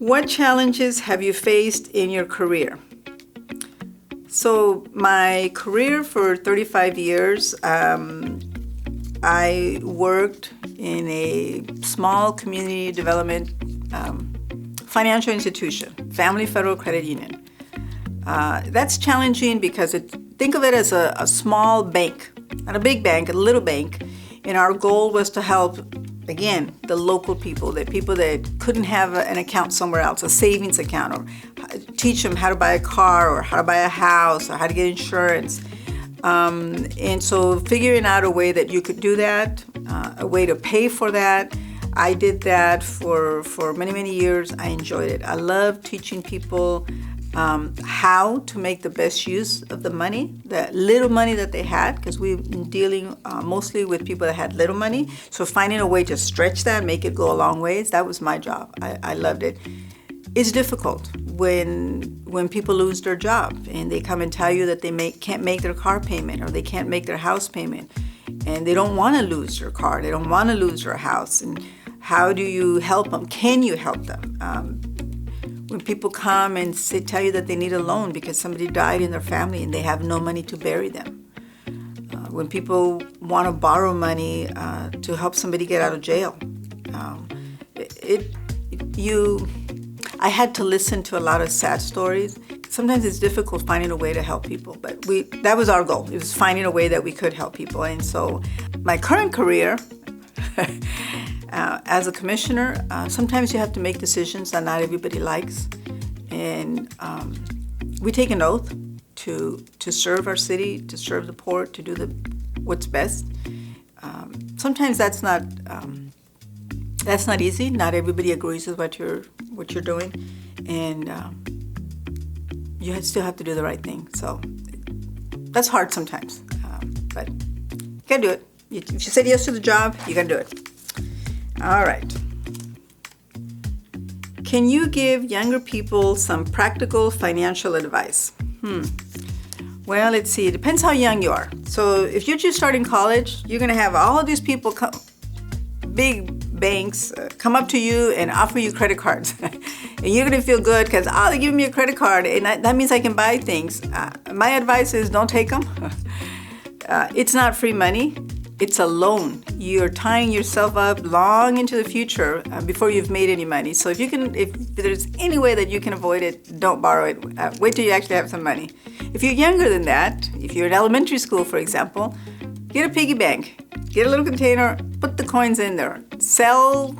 What challenges have you faced in your career? So my career for 35 years, I worked in a small community development financial institution, Family Federal Credit Union. That's challenging because think of it as a small bank, not a big bank, a little bank. And our goal was to help, again, the local people, the people that couldn't have an account somewhere else, a savings account, or teach them how to buy a car or how to buy a house or how to get insurance. And so figuring out a way that you could do that, a way to pay for that. I did that for many, many years. I enjoyed it. I love teaching people how to make the best use of the money, the little money that they had, because we've been dealing mostly with people that had little money. So finding a way to stretch that, make it go a long ways, that was my job. I loved it. It's difficult when people lose their job and they come and tell you that they can't make their car payment or they can't make their house payment, and they don't want to lose their car, they don't want to lose their house. And how do you help them? Can you help them? When people come and tell you that they need a loan because somebody died in their family and they have no money to bury them. When people want to borrow money to help somebody get out of jail. I had to listen to a lot of sad stories. Sometimes it's difficult finding a way to help people, but that was our goal. It was finding a way that we could help people. And so my current career, as a commissioner, sometimes you have to make decisions that not everybody likes. And we take an oath to serve our city, to serve the poor, to do what's best. Sometimes that's not easy. Not everybody agrees with what you're doing, and you still have to do the right thing. So that's hard sometimes, but you gotta do it. If you said yes to the job, you gotta do it. All right. Can you give younger people some practical financial advice? Well, let's see. It depends how young you are. So if you're just starting college, you're going to have all of these people, big banks, come up to you and offer you credit cards. And you're going to feel good because, they're giving me a credit card, and that means I can buy things. My advice is don't take them. It's not free money. It's a loan. You're tying yourself up long into the future before you've made any money. So if there's any way that you can avoid it, don't borrow it. Wait till you actually have some money. If you're younger than that, if you're in elementary school, for example, get a piggy bank. Get a little container, put the coins in there. Sell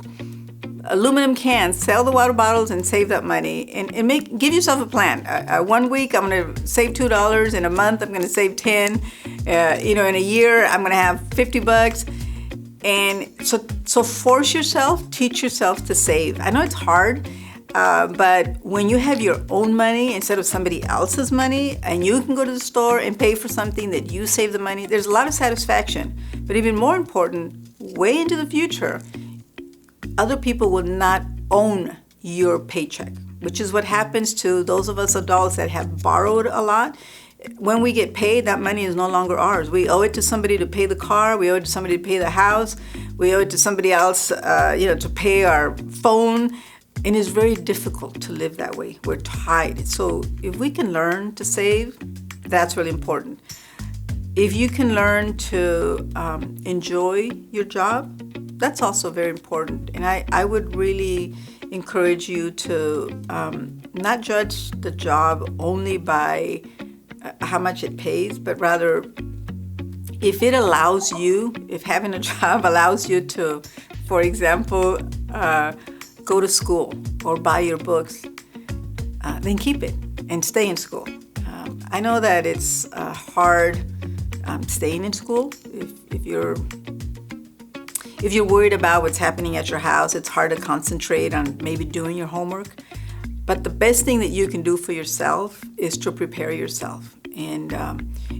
aluminum cans, sell the water bottles, and save that money. And give yourself a plan. 1 week, I'm going to save $2. In a month, I'm going to save 10. In a year, I'm going to have $50. And so force yourself, teach yourself to save. I know it's hard, but when you have your own money instead of somebody else's money, and you can go to the store and pay for something that you save the money, there's a lot of satisfaction. But even more important, way into the future, other people will not own your paycheck, which is what happens to those of us adults that have borrowed a lot. When we get paid, that money is no longer ours. We owe it to somebody to pay the car. We owe it to somebody to pay the house. We owe it to somebody else, to pay our phone. And it's very difficult to live that way. We're tied. So if we can learn to save, that's really important. If you can learn to enjoy your job, that's also very important. And I would really encourage you to not judge the job only by how much it pays, but rather if having a job allows you to, for example, go to school or buy your books, then keep it and stay in school. I know that it's hard staying in school. If you're worried about what's happening at your house, it's hard to concentrate on maybe doing your homework. But the best thing that you can do for yourself is to prepare yourself. And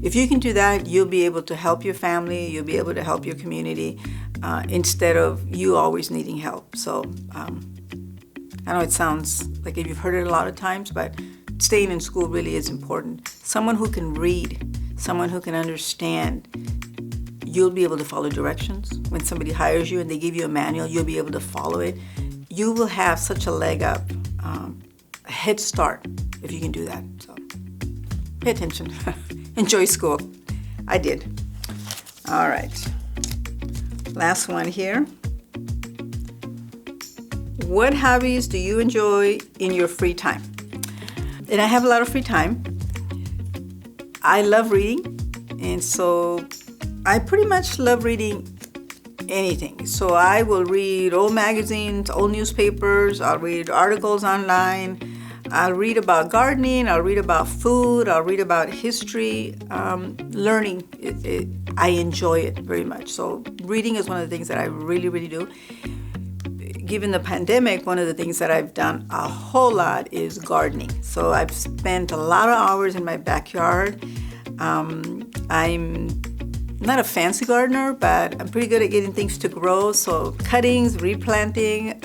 if you can do that, you'll be able to help your family, you'll be able to help your community, instead of you always needing help. So I know it sounds like you've heard it a lot of times, but staying in school really is important. Someone who can read, someone who can understand, you'll be able to follow directions. When somebody hires you and they give you a manual, you'll be able to follow it. You will have such a leg up a head start if you can do that. So pay attention. Enjoy school. I did. All right. Last one here. What hobbies do you enjoy in your free time? And I have a lot of free time. I love reading, and so I pretty much love reading anything. So I will read old magazines, old newspapers, I'll read articles online, I'll read about gardening, I'll read about food, I'll read about history. Learning, I enjoy it very much. So reading is one of the things that I really, really do. Given the pandemic, one of the things that I've done a whole lot is gardening. So I've spent a lot of hours in my backyard. I'm not a fancy gardener, but I'm pretty good at getting things to grow. So cuttings, replanting,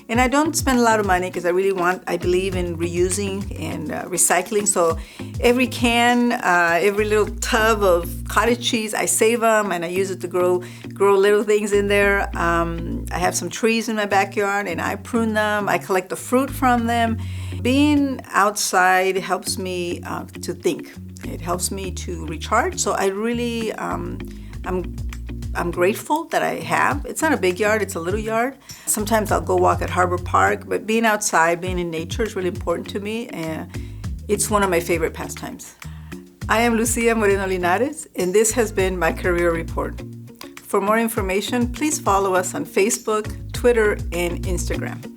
and I don't spend a lot of money because I believe in reusing and recycling. So every can, every little tub of cottage cheese, I save them and I use it to grow little things in there. I have some trees in my backyard and I prune them. I collect the fruit from them. Being outside helps me to think. It helps me to recharge. So I really, I'm grateful that I have. It's not a big yard, it's a little yard. Sometimes I'll go walk at Harbor Park, but being outside, being in nature is really important to me. And it's one of my favorite pastimes. I am Lucia Moreno-Linares, and this has been my Career Report. For more information, please follow us on Facebook, Twitter, and Instagram.